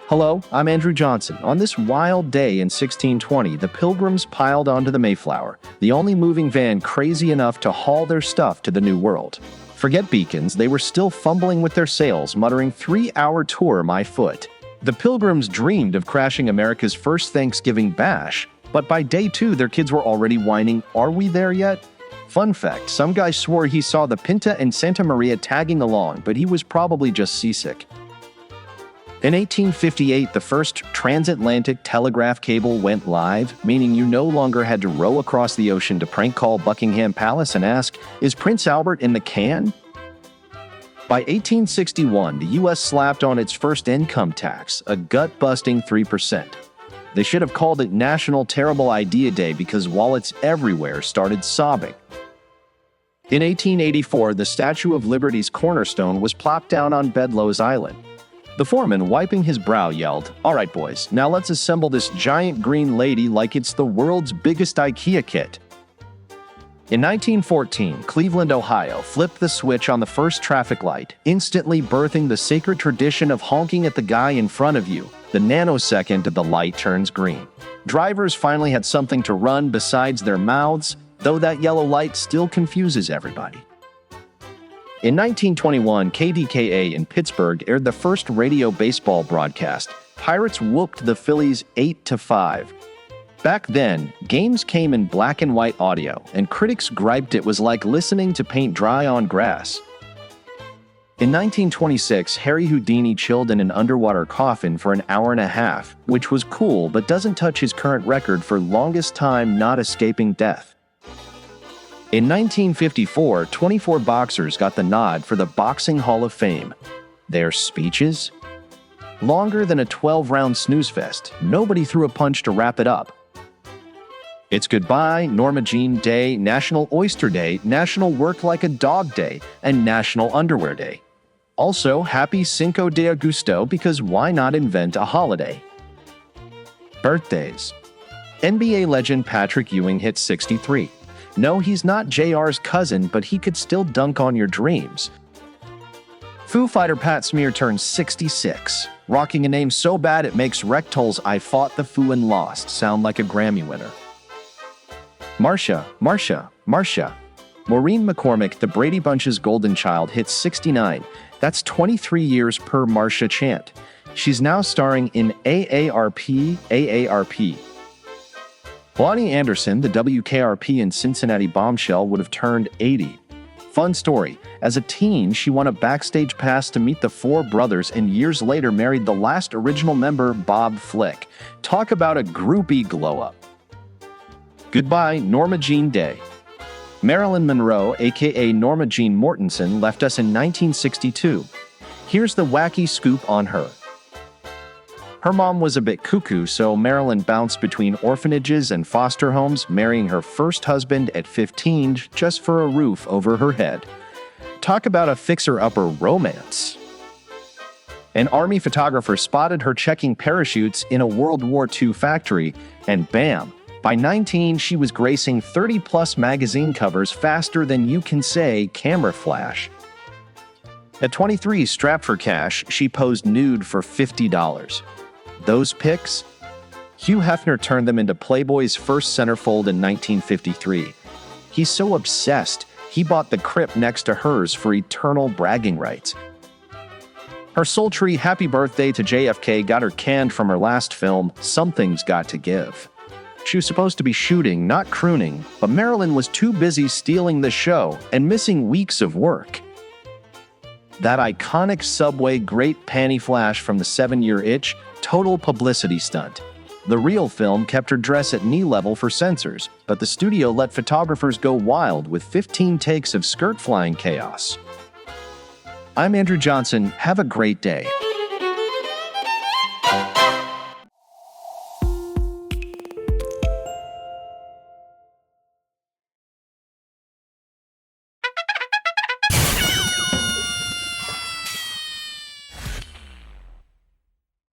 Hello, I'm Andrew Johnson. On this wild day in 1620, the Pilgrims piled onto the Mayflower, the only moving van crazy enough to haul their stuff to the New World. Forget beacons, they were still fumbling with their sails, muttering, "3-hour tour, my foot." The Pilgrims dreamed of crashing America's first Thanksgiving bash, but by day 2, their kids were already whining, "Are we there yet?" Fun fact, some guy swore he saw the Pinta and Santa Maria tagging along, but he was probably just seasick. In 1858, the first transatlantic telegraph cable went live, meaning you no longer had to row across the ocean to prank call Buckingham Palace and ask, "Is Prince Albert in the can?" By 1861, the U.S. slapped on its first income tax, a gut-busting 3%. They should have called it National Terrible Idea Day because wallets everywhere started sobbing. In 1884, the Statue of Liberty's cornerstone was plopped down on Bedloe's Island. The foreman, wiping his brow, yelled, "All right, boys, now let's assemble this giant green lady like it's the world's biggest IKEA kit." In 1914, Cleveland, Ohio, flipped the switch on the first traffic light, instantly birthing the sacred tradition of honking at the guy in front of you the nanosecond the light turns green. Drivers finally had something to run besides their mouths, though that yellow light still confuses everybody. In 1921, KDKA in Pittsburgh aired the first radio baseball broadcast. Pirates whooped the Phillies 8-5. Back then, games came in black and white audio, and critics griped it was like listening to paint dry on grass. In 1926, Harry Houdini chilled in an underwater coffin for an hour and a half, which was cool but doesn't touch his current record for longest time not escaping death. In 1954, 24 boxers got the nod for the Boxing Hall of Fame. Their speeches? Longer than a 12-round snooze fest. Nobody threw a punch to wrap it up. It's goodbye, Norma Jean Day, National Oyster Day, National Work Like a Dog Day, and National Underwear Day. Also, happy Cinco de Agosto because why not invent a holiday? Birthdays. NBA legend Patrick Ewing hit 63. No, he's not JR's cousin, but he could still dunk on your dreams. Foo Fighter Pat Smear turns 66, rocking a name so bad it makes Rectol's "I Fought the Foo and Lost" sound like a Grammy winner. Marsha. Maureen McCormick, the Brady Bunch's golden child, hits 69. That's 23 years per Marsha chant. She's now starring in AARP. Bonnie Anderson, the WKRP in Cincinnati bombshell, would have turned 80. Fun story, as a teen, she won a backstage pass to meet the four brothers and years later married the last original member, Bob Flick. Talk about a groupie glow-up. Goodbye, Norma Jean Day. Marilyn Monroe, aka Norma Jean Mortensen, left us in 1962. Here's the wacky scoop on her. Her mom was a bit cuckoo, so Marilyn bounced between orphanages and foster homes, marrying her first husband at 15 just for a roof over her head. Talk about a fixer-upper romance. An army photographer spotted her checking parachutes in a World War II factory, and bam! By 19, she was gracing 30-plus magazine covers faster than you can say camera flash. At 23, strapped for cash, she posed nude for $50. Those pics? Hugh Hefner turned them into Playboy's first centerfold in 1953. He's so obsessed, he bought the crypt next to hers for eternal bragging rights. Her sultry happy birthday to JFK got her canned from her last film, Something's Got to Give. She was supposed to be shooting, not crooning, but Marilyn was too busy stealing the show and missing weeks of work. That iconic Subway great panty flash from the 7-Year Itch, total publicity stunt. The real film kept her dress at knee level for censors, but the studio let photographers go wild with 15 takes of skirt flying chaos. I'm Andrew Johnson. Have a great day.